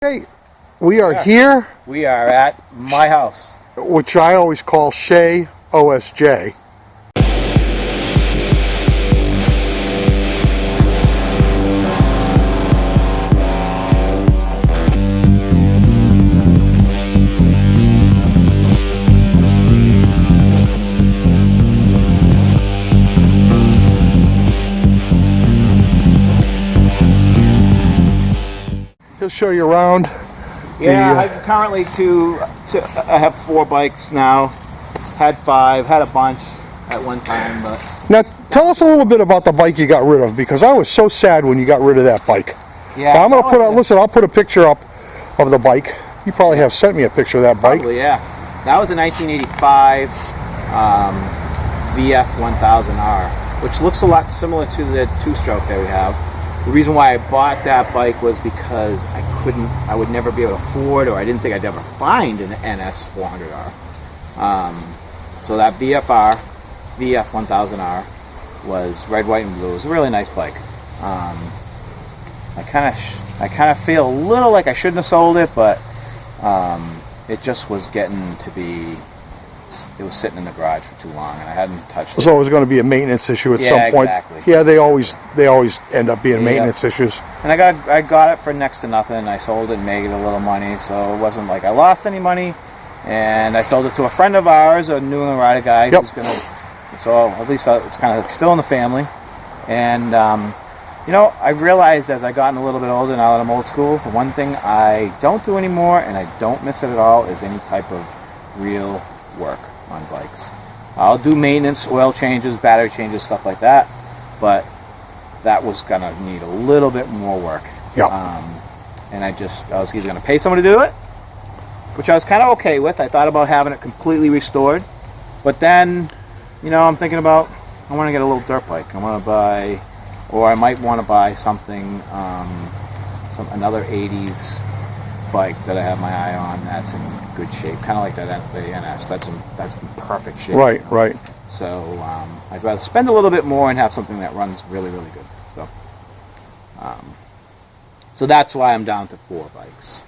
Hey, we are here. We are at my house, Which I always call Shay OSJ. He'll show you around. Yeah, I currently I have 4 bikes now. Had 5, had a bunch at one time, but Now, tell us a little bit about the bike you got rid of, because I was so sad when you got rid of that bike. yeah. I'm gonna put out. Listen, I'll put a picture up of the bike. You probably have sent me a picture of that bike. Probably, yeah. That was a 1985 VF1000R, which looks a lot similar to the 2-stroke that we have. The reason why I bought that bike was because I would never be able to afford, or I didn't think I'd ever find an NS 400R. So that VF1000R was red, white, and blue. It was a really nice bike. I kind of feel a little like I shouldn't have sold it, but it just was getting to be. It was sitting in the garage for too long, and I hadn't touched it. So it was going to be a maintenance issue at some point. Exactly. Yeah, they always end up being maintenance issues. And I got it for next to nothing. I sold it and made a little money, so it wasn't like I lost any money. And I sold it to a friend of ours, a New England rider guy, who's gonna. So at least it's kind of still in the family. And I've realized as I gotten a little bit older now that I'm old school, the one thing I don't do anymore, and I don't miss it at all, is any type of real work on bikes. I'll do maintenance, oil changes, battery changes, stuff like that, but that was gonna need a little bit more work. And I was either gonna pay someone to do it, which I was kind of okay with. I thought about having it completely restored, but then I'm thinking about, I want to get a little dirt bike. I want to buy, or I might want to buy something, another 80s bike that I have my eye on that's in good shape, kind of like the NS. That's in perfect shape. Right. So I'd rather spend a little bit more and have something that runs really, really good. So that's why I'm down to 4 bikes.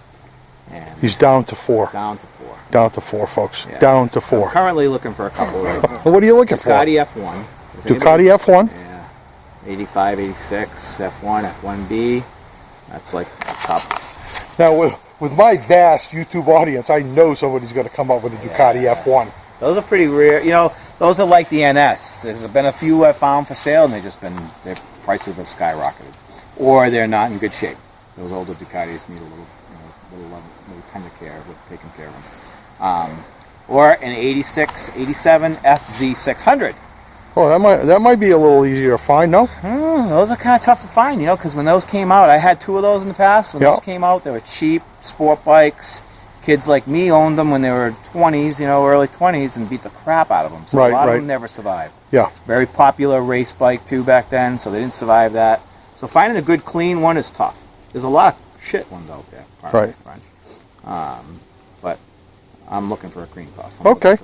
And He's down to 4. Down to 4. Down to 4, folks. Yeah. Down to 4. I'm currently looking for a couple right now. What are you looking Ducati for? F1. Ducati F1? Yeah. 85, 86, F1, F1B. That's like top. Now, with my vast YouTube audience, I know somebody's going to come up with a Ducati F1. Those are pretty rare. Those are like the NS. There's been a few I've found for sale, and their prices have skyrocketed, or they're not in good shape. Those older Ducatis need a little tender care with taking care of them. Or an 86, 87 FZ600. Oh, that might be a little easier to find, no? Those are kind of tough to find, because when those came out, I had 2 of those in the past. When those came out, they were cheap sport bikes. Kids like me owned them when they were 20s, early 20s, and beat the crap out of them. So a lot of them never survived. Yeah. Very popular race bike, too, back then, so they didn't survive that. So finding a good, clean one is tough. There's a lot of shit ones out there. Right. But I'm looking for a cream puff. Okay.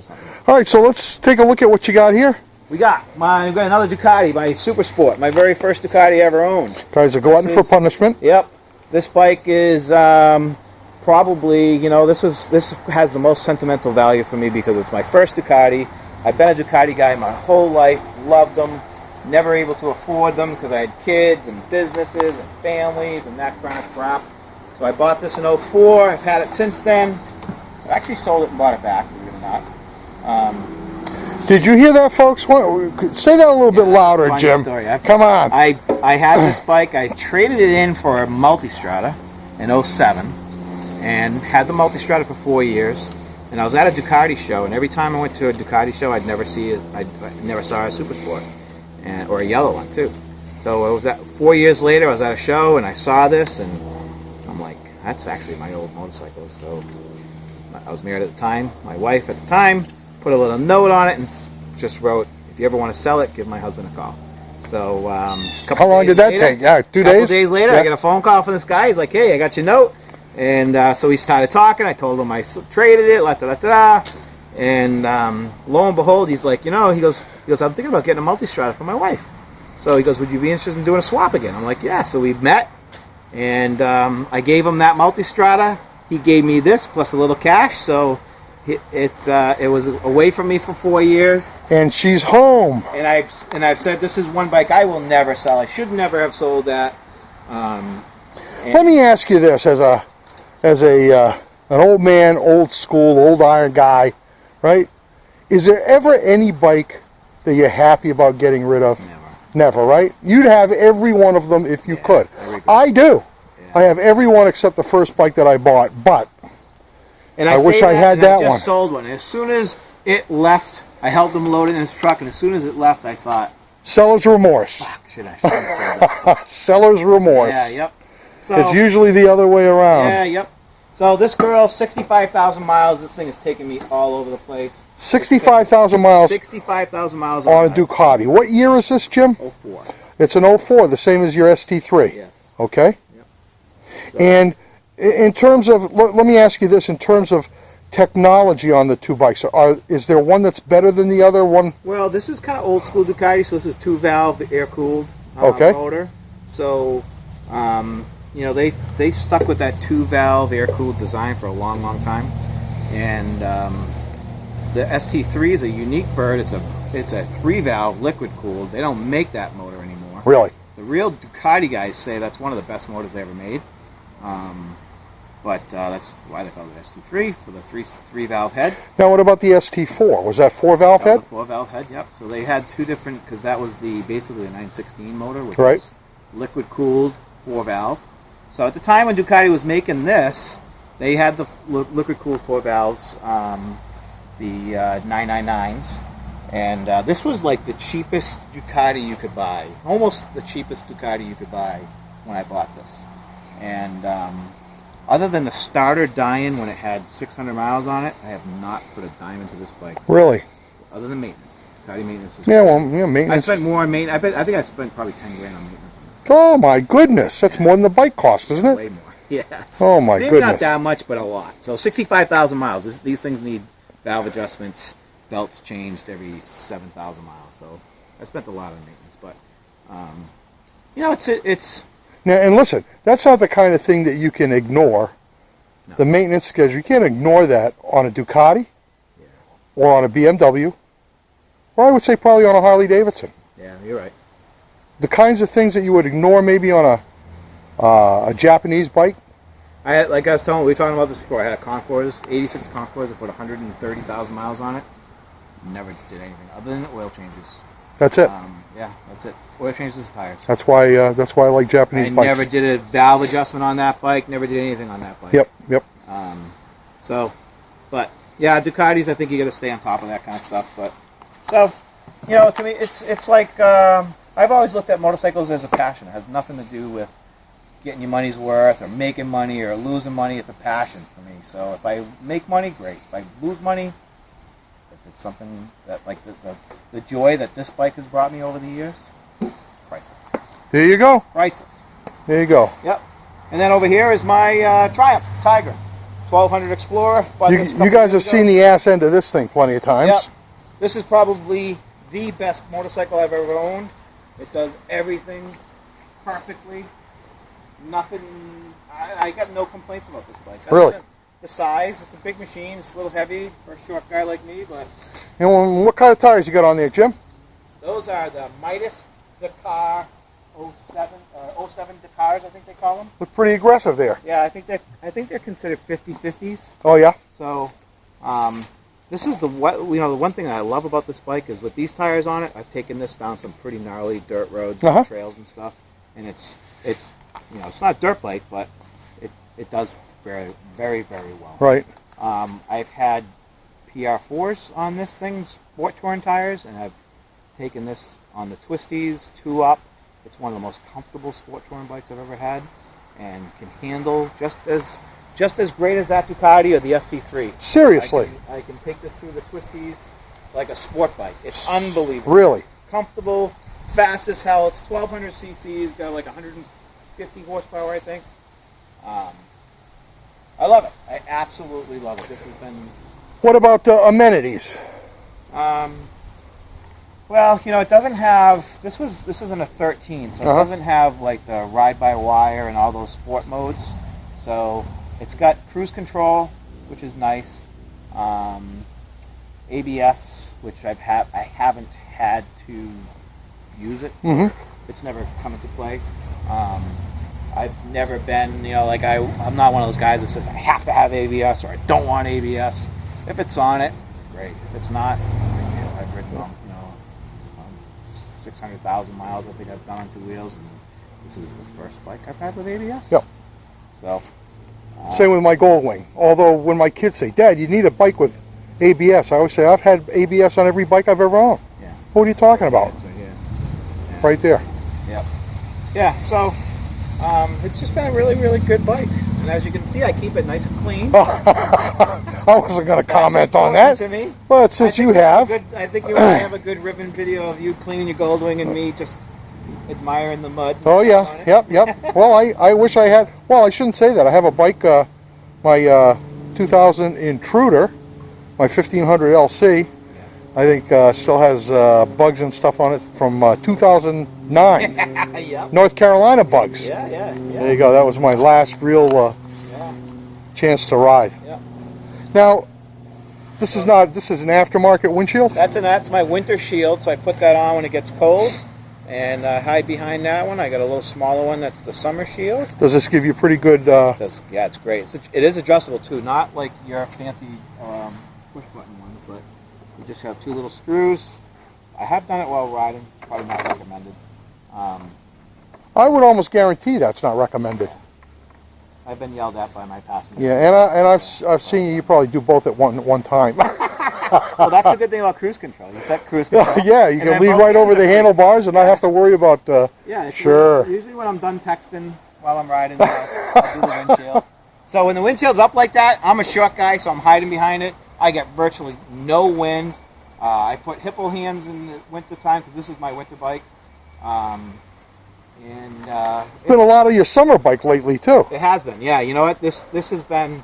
All right, so let's take a look at what you got here. We've got another Ducati, my Super Sport, my very first Ducati I ever owned. Guy's a glutton for punishment. Yep. This bike is probably, this has the most sentimental value for me because it's my first Ducati. I've been a Ducati guy my whole life, loved them, never able to afford them because I had kids and businesses and families and that kind of crap. So I bought this in '04. I've had it since then. I actually sold it and bought it back, believe it or not. Did you hear that, folks? Say that a little bit louder, Jim. Story. Come on. I had this bike. I traded it in for a Multistrada in '07 and had the Multistrada for 4 years. And I was at a Ducati show, and every time I went to a Ducati show, I never saw a Super Sport, or a yellow one too. So it was 4 years later. I was at a show and I saw this, and I'm like, that's actually my old motorcycle. So I was married at the time. My wife at the time put a little note on it and just wrote, if you ever want to sell it, give my husband a call. So how long did that take? Yeah, 2 days? A couple days later, I get a phone call from this guy. He's like, hey, I got your note. And so we started talking. I told him I traded it, and lo and behold, he's like, he goes, I'm thinking about getting a Multistrada for my wife. So he goes, would you be interested in doing a swap again? I'm like, yeah. So we met, And I gave him that Multistrada. He gave me this plus a little cash, so it was away from me for 4 years. And she's home. And I've said this is one bike I will never sell. I should never have sold that. Let me ask you this, as an old man, old school, old iron guy, right? Is there ever any bike that you're happy about getting rid of? Never. Never, right? You'd have every one of them if you could. I do. Yeah. I have every one except the first bike that I bought, but and I wish I had that one. I just one. sold one. As soon as it left, I helped him load it in his truck, and as soon as it left, I thought, seller's remorse. Fuck, should I have sold it? Seller's remorse. Yeah, yep. So, it's usually the other way around. Yeah, yep. So this girl, 65,000 miles. This thing has taken me all over the place. 65,000 miles. 65,000 miles on a Ducati. What year is this, Jim? 04. It's an 04, the same as your ST3. Yes. Okay. Yep. So, and in terms of, let me ask you this, in terms of technology on the two bikes, is there one that's better than the other one? Well, this is kind of old school Ducati, so this is 2-valve air-cooled motor. So, you know, they stuck with that 2-valve air-cooled design for a long, long time. And the ST3 is a unique bird. It's a 3-valve liquid-cooled. They don't make that motor anymore. Really? The real Ducati guys say that's one of the best motors they ever made. But that's why they call it ST3, for the 3-valve head. Now, what about the ST4? Was that 4-valve head? 4-valve head, yep. So they had two different, because that was basically the 916 motor, which right. was liquid-cooled 4-valve. So at the time when Ducati was making this, they had the liquid-cooled 4-valves, the 999s. And this was like the cheapest Ducati you could buy. Almost the cheapest Ducati you could buy when I bought this. And other than the starter dying when it had 600 miles on it, I have not put a dime into this bike. Really? Other than maintenance. Ducati maintenance is maintenance. I spent more on maintenance. I think I spent probably 10 grand on maintenance on this. Oh my goodness, that's more than the bike cost, isn't it? Way more. Yes. Oh my Maybe goodness. not that much, but a lot. So 65,000 miles. These things need valve adjustments, belts changed every 7,000 miles. So I spent a lot on maintenance, but you know, it's. Now, and listen, that's not the kind of thing that you can ignore. No. The maintenance schedule, you can't ignore that on a Ducati, or on a BMW, or I would say probably on a Harley Davidson. Yeah, you're right. The kinds of things that you would ignore maybe on a Japanese bike. Like I was telling, we were talking about this before. I had a Concours, 86 Concours. I put 130,000 miles on it. Never did anything other than oil changes. That's it. Yeah, that's it. Oil changes and tires. That's why I like Japanese bikes. I never did a valve adjustment on that bike. Never did anything on that bike. Yep. So, but yeah, Ducatis. I think you got to stay on top of that kind of stuff. But so, you know, to me, it's like I've always looked at motorcycles as a passion. It has nothing to do with getting your money's worth or making money or losing money. It's a passion for me. So if I make money, great. If I lose money, if it's something that like the joy that this bike has brought me over the years, it's priceless. There you go. Priceless. There you go. Yep. And then over here is my Triumph Tiger, 1200 Explorer. You guys have seen the ass end of this thing plenty of times. Yep. This is probably the best motorcycle I've ever owned. It does everything perfectly. Nothing. I got no complaints about this bike. Really? The size. It's a big machine. It's a little heavy for a short guy like me, but. And what kind of tires you got on there, Jim? Those are the Midas Dakar 07 Dakars, I think they call them. Look pretty aggressive there. Yeah, I think they're considered 50/50s. Oh yeah. So, this is the one thing I love about this bike is with these tires on it, I've taken this down some pretty gnarly dirt roads and trails and stuff, and it's it's not dirt bike, but it does very, very, very well. Right. I've had PR4s on this thing, sport touring tires, and I've taken this on the Twisties 2-up. It's one of the most comfortable sport touring bikes I've ever had, and can handle just as great as that Ducati or the ST3. Seriously. I can take this through the Twisties like a sport bike. It's unbelievable. Really? Comfortable, fast as hell. It's 1200 cc's, got like 150 horsepower, I think. I love it. I absolutely love it. This has been... What about amenities? Well, it doesn't have. This isn't a 13, so it doesn't have like the ride-by-wire and all those sport modes. So it's got cruise control, which is nice. ABS, which I haven't had to use it. It's never come into play. I've never been, I'm not one of those guys that says I have to have ABS or I don't want ABS. If it's on it, great. If it's not, I've ridden 600,000 miles. I think I've done on two wheels, and this is the first bike I've had with ABS. Yep. So. Same with my Goldwing. Although when my kids say, "Dad, you need a bike with ABS," I always say, "I've had ABS on every bike I've ever owned." Yeah. What are you talking about? Yeah. Right there. Yep. Yeah. So. It's just been a really, really good bike. And as you can see, I keep it nice and clean. I wasn't going to comment on that. To me. But since you have. I think you and I have a good ribbon video of you cleaning your Goldwing and me just admiring the mud. Oh, yeah. Yep. Well, I wish I had. Well, I shouldn't say that. I have a bike, my 2000 Intruder, my 1500 LC. I think still has bugs and stuff on it from 2009. Yep. North Carolina bugs. Yeah. There you go. That was my last real chance to ride. Yep. Now, this is an aftermarket windshield? That's my winter shield, so I put that on when it gets cold. And I hide behind that one. I got a little smaller one that's the summer shield. Does this give you pretty good... Yeah, it's great. It is adjustable, too. Not like your fancy push-button ones, but you just have two little screws. I have done it while riding. Probably not recommended. I would almost guarantee that's not recommended. I've been yelled at by my passengers. Yeah, and I've seen you probably do both at one time. Well, that's the good thing about cruise control. You set cruise control. Yeah, you can lean right over the handlebars and not have to worry about... Sure. Usually when I'm done texting while I'm riding, I'll do the windshield. So when the windshield's up like that, I'm a short guy, so I'm hiding behind it. I get virtually no wind. I put hippo hands in the winter time because this is my winter bike. It's been a lot of your summer bike lately, too. It has been, yeah. You know what? This has been...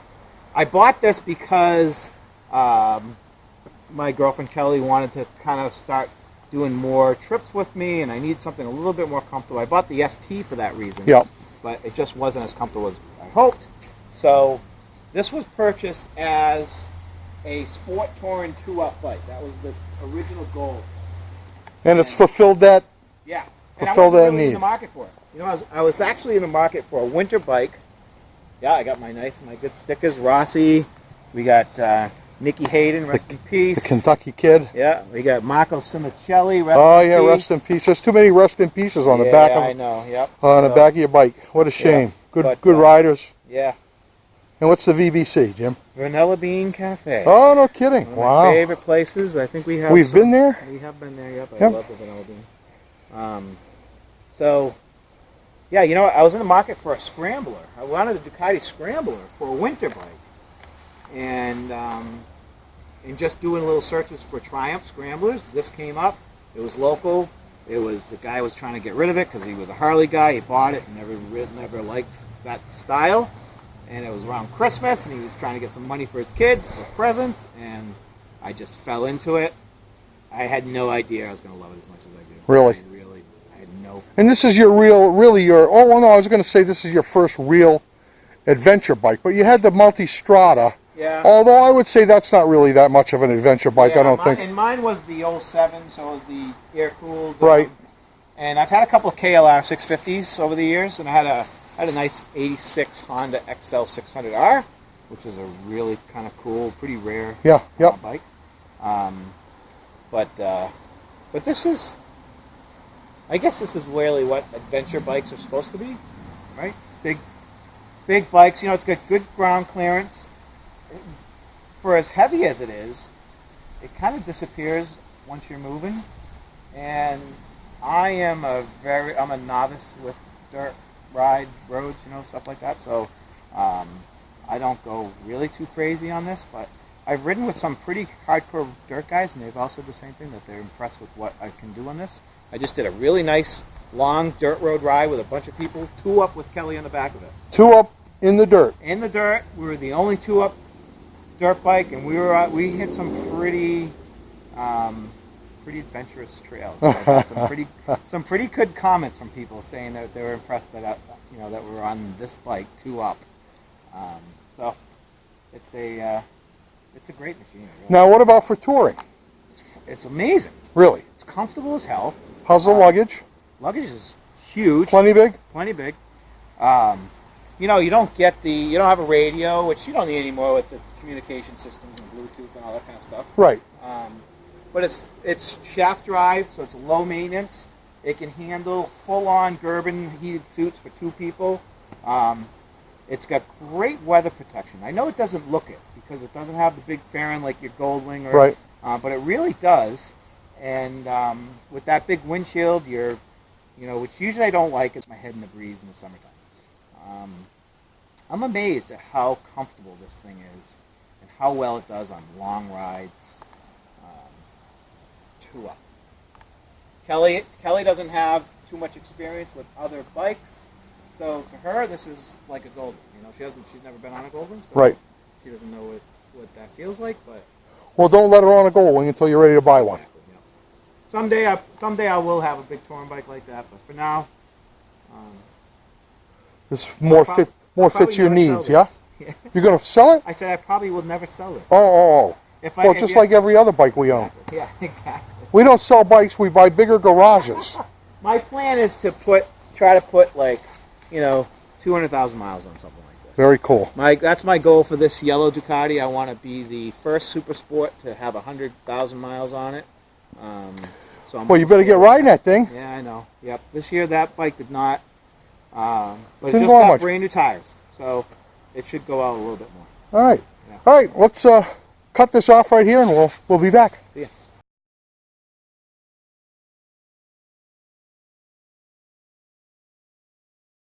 I bought this because my girlfriend Kelly wanted to kind of start doing more trips with me, and I needed something a little bit more comfortable. I bought the ST for that reason. Yep. But it just wasn't as comfortable as I hoped. So this was purchased as a sport touring 2-up bike. That was the original goal. And it's fulfilled that. Yeah. Fulfilled that need. In the market for it. You know, I was actually in the market for a winter bike. Yeah, I got my good stickers. Rossi. We got Nikki Hayden, rest in peace. The Kentucky kid. Yeah, we got Marco Simicelli, rest in peace. Rest in peace. There's too many rest in pieces on the back of I know, yep. On the back of your bike. What a shame. Yeah, good riders. Yeah. And what's the VBC, Jim? Vanilla Bean Cafe. Oh, no kidding. One of my favorite places. I think we have. We've been there? We have been there, yep. I love the Vanilla Bean. So, yeah, you know what? I was in the market for a scrambler. I wanted a Ducati scrambler for a winter bike. And just doing little searches for Triumph scramblers, this came up. It was local. The guy was trying to get rid of it because he was a Harley guy. He bought it and never liked that style. And it was around Christmas, and he was trying to get some money for his kids, for presents, and I just fell into it. I had no idea I was going to love it as much as I do. Really? I had no... And this is your I was going to say this is your first real adventure bike, but you had the Multistrada. Yeah. Although I would say that's not really that much of an adventure bike, yeah, I don't think. And mine was the 07, so it was the air-cooled. Right. And I've had a couple of KLR 650s over the years, and I had a nice 86 Honda XL 600R, which is a really kind of cool, pretty rare bike. But this is, I guess this is really what adventure bikes are supposed to be, right? Big bikes, you know, it's got good ground clearance. For as heavy as it is, it kind of disappears once you're moving. And I'm a novice with dirt ride roads, you know, stuff like that. So I don't go really too crazy on this, but I've ridden with some pretty hardcore dirt guys, and they've all said the same thing, that they're impressed with what I can do on this. I just did a really nice long dirt road ride with a bunch of people, 2-up with Kelly on the back of it. 2-up in the dirt. In the dirt. We were the only 2-up dirt bike, and we hit some pretty pretty adventurous trails. I got some pretty good comments from people saying that they were impressed that that we were on this bike 2-up. So it's a great machine. Really. Now, what about for touring? It's amazing. Really? It's comfortable as hell. How's the luggage? Luggage is huge. Plenty big? Plenty big. You don't have a radio, which you don't need anymore with the communication systems and Bluetooth and all that kind of stuff. Right. But it's shaft drive, so it's low maintenance. It can handle full-on Gerben heated suits for 2 people. It's got great weather protection. I know it doesn't look it because it doesn't have the big fairing like your Goldwing, right? But it really does. And with that big windshield, which usually I don't like, it's my head in the breeze in the summertime. I'm amazed at how comfortable this thing is and how well it does on long rides. 2-up. Kelly doesn't have too much experience with other bikes, so to her this is like a Goldwing. She's never been on a Goldwing, so right. She doesn't know what that feels like. But well, don't let her on a Goldwing until you're ready to buy one. Someday I will have a big touring bike like that, but for now, this more fits your needs. Yeah? You're gonna sell it? I said I probably will never sell this. Oh. Just like every other bike we own. Yeah, exactly. We don't sell bikes. We buy bigger garages. My plan is to try to put like 200,000 miles on something like this. Very cool. That's my goal for this yellow Ducati. I want to be the first super sport to have 100,000 miles on it. Well, you better get riding that thing. Yeah, I know. Yep. This year that bike did not, but it Didn't just go got much. brand new tires, so it should go out a little bit more. All right. Yeah. All right. Let's cut this off right here, and we'll be back. See ya.